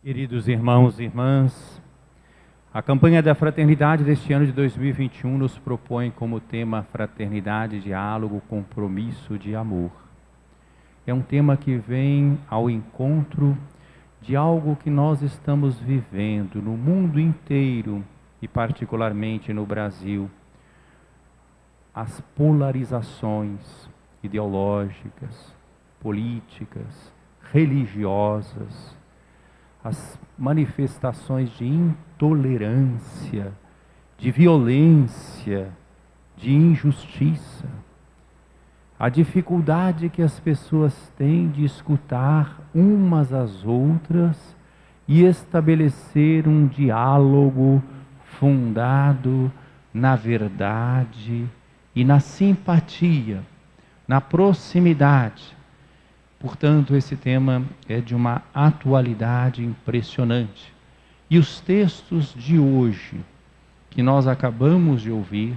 Queridos irmãos e irmãs, a campanha da fraternidade deste ano de 2021 nos propõe como tema fraternidade, diálogo, compromisso de amor. É um tema que vem ao encontro de algo que nós estamos vivendo no mundo inteiro e particularmente no Brasil. As polarizações ideológicas, políticas, religiosas, as manifestações de intolerância, de violência, de injustiça, a dificuldade que as pessoas têm de escutar umas às outras e estabelecer um diálogo fundado na verdade e na simpatia, na proximidade. Portanto, esse tema é de uma atualidade impressionante. E os textos de hoje, que nós acabamos de ouvir,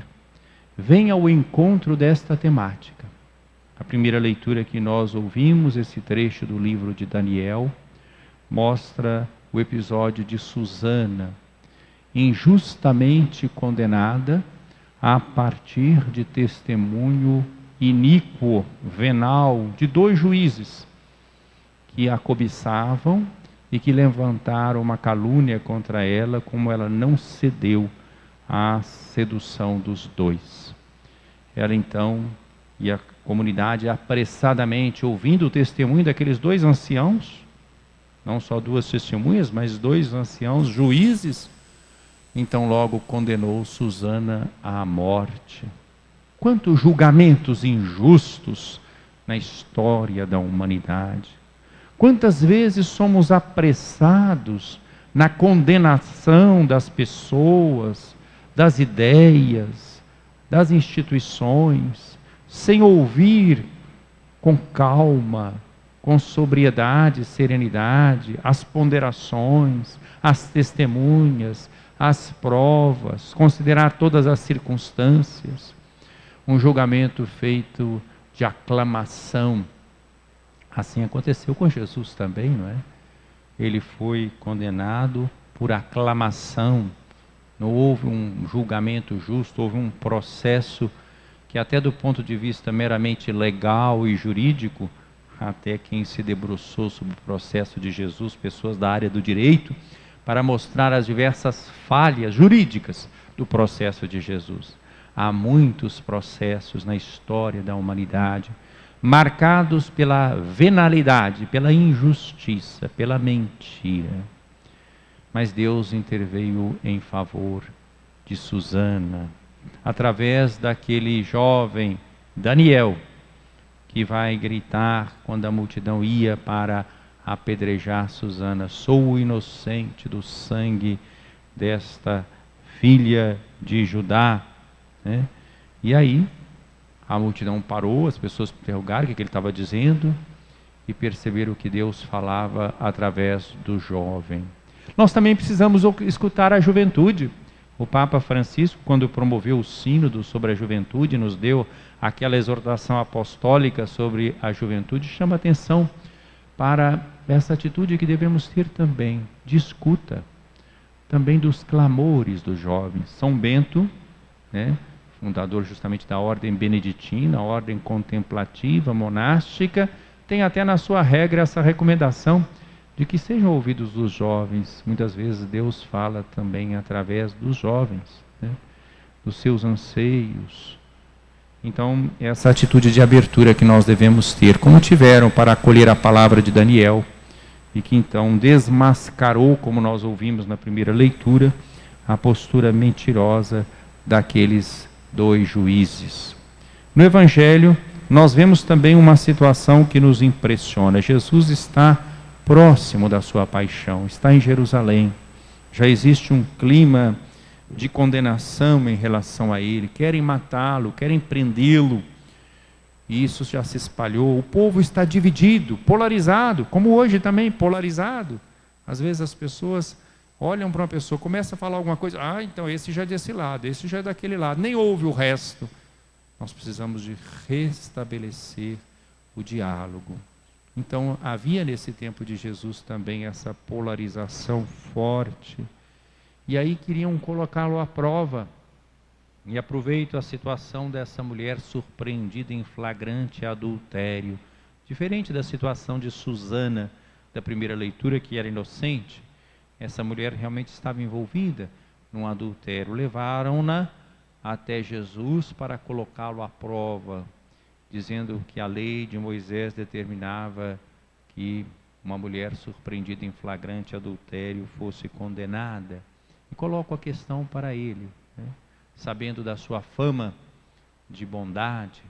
vêm ao encontro desta temática. A primeira leitura que nós ouvimos, esse trecho do livro de Daniel, mostra o episódio de Susana, injustamente condenada a partir de testemunho iníquo, venal, de 2 juízes que a cobiçavam e que levantaram uma calúnia contra ela, como ela não cedeu à sedução dos 2. Ela então, e a comunidade apressadamente, ouvindo o testemunho daqueles 2 anciãos, não só 2 testemunhas, mas 2 anciãos juízes, então logo condenou Susana à morte. Quantos julgamentos injustos na história da humanidade. Quantas vezes somos apressados na condenação das pessoas, das ideias, das instituições, sem ouvir com calma, com sobriedade, serenidade, as ponderações, as testemunhas, as provas, considerar todas as circunstâncias. Um julgamento feito de aclamação. Assim aconteceu com Jesus também, não é? Ele foi condenado por aclamação. Não houve um julgamento justo, houve um processo que até do ponto de vista meramente legal e jurídico, até quem se debruçou sobre o processo de Jesus, pessoas da área do direito, para mostrar as diversas falhas jurídicas do processo de Jesus. Há muitos processos na história da humanidade, marcados pela venalidade, pela injustiça, pela mentira. Mas Deus interveio em favor de Susana, através daquele jovem Daniel, que vai gritar quando a multidão ia para apedrejar Susana: sou inocente do sangue desta filha de Judá. E aí a multidão parou, as pessoas interrogaram o que ele estava dizendo e perceberam que Deus falava através do jovem. Nós também precisamos escutar a juventude. O Papa Francisco, quando promoveu o sínodo sobre a juventude, nos deu aquela exortação apostólica sobre a juventude, chama atenção para essa atitude que devemos ter também, de escuta, também dos clamores dos jovens. São Bento, fundador justamente da ordem beneditina, a ordem contemplativa, monástica, tem até na sua regra essa recomendação de que sejam ouvidos os jovens. Muitas vezes Deus fala também através dos jovens, dos seus anseios. Então, essa atitude de abertura que nós devemos ter, como tiveram para acolher a palavra de Daniel, e que então desmascarou, como nós ouvimos na primeira leitura, a postura mentirosa daqueles 2 juízes. No Evangelho, nós vemos também uma situação que nos impressiona. Jesus está próximo da sua paixão, está em Jerusalém. Já existe um clima de condenação em relação a ele. Querem matá-lo, querem prendê-lo. E isso já se espalhou. O povo está dividido, polarizado, como hoje também, polarizado. Às vezes as pessoas olham para uma pessoa, começa a falar alguma coisa, então esse já é desse lado, esse já é daquele lado, nem ouve o resto. Nós precisamos de restabelecer o diálogo, Então havia nesse tempo de Jesus também essa polarização forte. E aí queriam colocá-lo à prova. E aproveito a situação dessa mulher surpreendida em flagrante adultério. Diferente da situação de Susana, da primeira leitura, que era inocente, essa mulher realmente estava envolvida num adultério. Levaram-na até Jesus para colocá-lo à prova, dizendo que a lei de Moisés determinava que uma mulher surpreendida em flagrante adultério fosse condenada. E coloco a questão para ele, né? Sabendo da sua fama de bondade,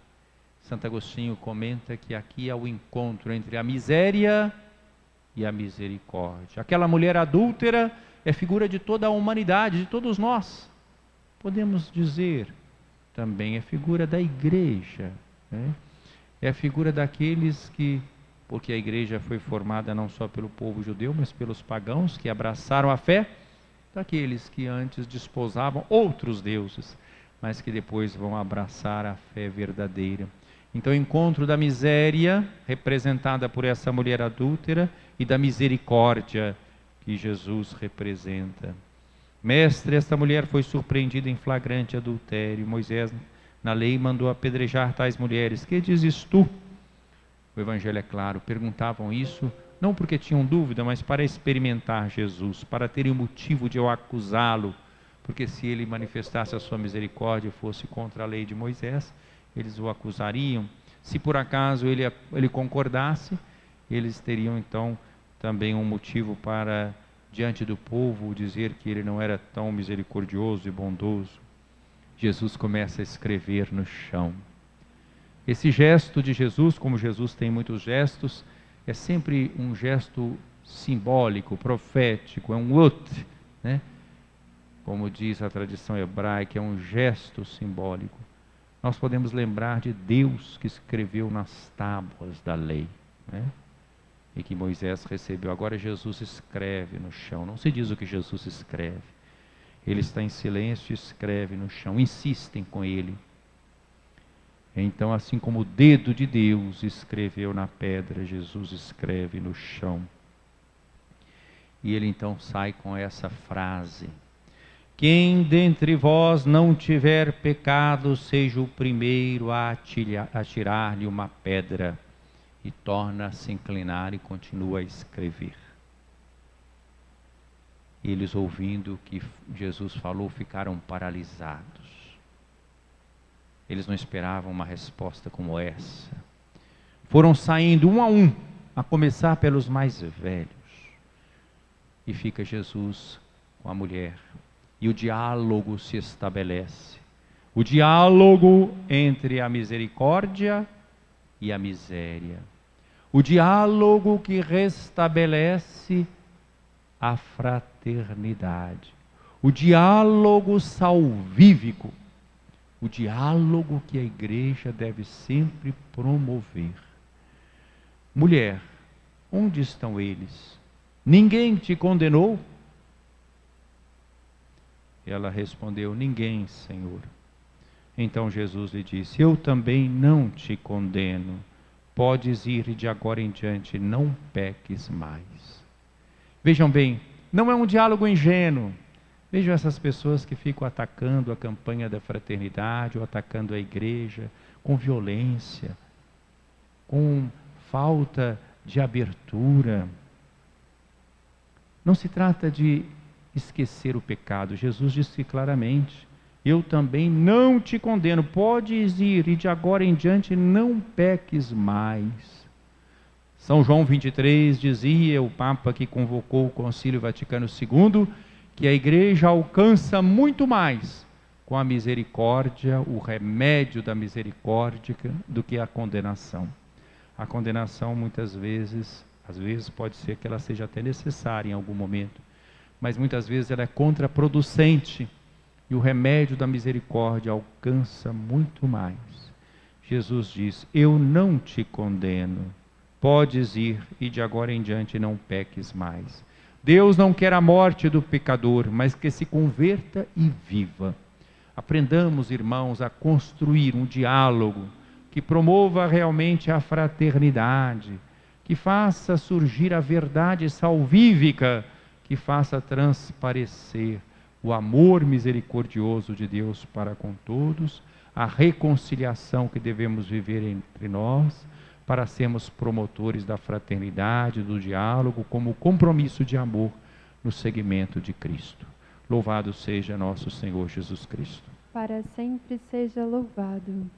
Santo Agostinho comenta que aqui é o encontro entre a miséria e a misericórdia. Aquela mulher adúltera é figura de toda a humanidade, de todos nós. Podemos dizer, também é figura da igreja, né? É a figura daqueles que, porque a igreja foi formada não só pelo povo judeu, mas pelos pagãos que abraçaram a fé, daqueles que antes desposavam outros deuses, mas que depois vão abraçar a fé verdadeira. Então, o encontro da miséria, representada por essa mulher adúltera, e da misericórdia, que Jesus representa. Mestre, esta mulher foi surpreendida em flagrante adultério. Moisés, na lei, mandou apedrejar tais mulheres. Que dizes tu? O Evangelho é claro. Perguntavam isso, não porque tinham dúvida, mas para experimentar Jesus, para terem motivo de eu acusá-lo, porque se ele manifestasse a sua misericórdia e fosse contra a lei de Moisés, eles o acusariam. Se por acaso ele concordasse, eles teriam então também um motivo para, diante do povo, dizer que ele não era tão misericordioso e bondoso. Jesus começa a escrever no chão. Esse gesto de Jesus, como Jesus tem muitos gestos, é sempre um gesto simbólico, profético, é um ut, né? Como diz a tradição hebraica, é um gesto simbólico. Nós podemos lembrar de Deus que escreveu nas tábuas da lei, né? E que Moisés recebeu. Agora Jesus escreve no chão. Não se diz o que Jesus escreve. Ele está em silêncio e escreve no chão. Insistem com ele. Então, assim como o dedo de Deus escreveu na pedra, Jesus escreve no chão. E ele então sai com essa frase: quem dentre vós não tiver pecado, seja o primeiro a atirar-lhe uma pedra. E torna a se inclinar e continua a escrever. Eles, ouvindo o que Jesus falou, ficaram paralisados. Eles não esperavam uma resposta como essa. Foram saindo um, a começar pelos mais velhos. E fica Jesus com a mulher. E o diálogo se estabelece. O diálogo entre a misericórdia e a miséria. O diálogo que restabelece a fraternidade. O diálogo salvífico. O diálogo que a igreja deve sempre promover. Mulher, onde estão eles? Ninguém te condenou? Ela respondeu: ninguém, Senhor. Então Jesus lhe disse: eu também não te condeno. Podes ir e de agora em diante não peques mais. Vejam bem, não é um diálogo ingênuo. Vejam essas pessoas que ficam atacando a campanha da fraternidade ou atacando a igreja com violência, com falta de abertura. Não se trata de esquecer o pecado. Jesus disse claramente: eu também não te condeno, podes ir e de agora em diante não peques mais. São João 23 dizia, o Papa que convocou o Concílio Vaticano II, que a igreja alcança muito mais com a misericórdia, o remédio da misericórdia, do que a condenação. A condenação muitas vezes, às vezes pode ser que ela seja até necessária em algum momento, mas muitas vezes ela é contraproducente. E o remédio da misericórdia alcança muito mais. Jesus diz: eu não te condeno, podes ir e de agora em diante não peques mais. Deus não quer a morte do pecador, mas que se converta e viva. Aprendamos, irmãos, a construir um diálogo que promova realmente a fraternidade, que faça surgir a verdade salvífica, que faça transparecer o amor misericordioso de Deus para com todos, a reconciliação que devemos viver entre nós, para sermos promotores da fraternidade, do diálogo, como compromisso de amor no seguimento de Cristo. Louvado seja nosso Senhor Jesus Cristo. Para sempre seja louvado.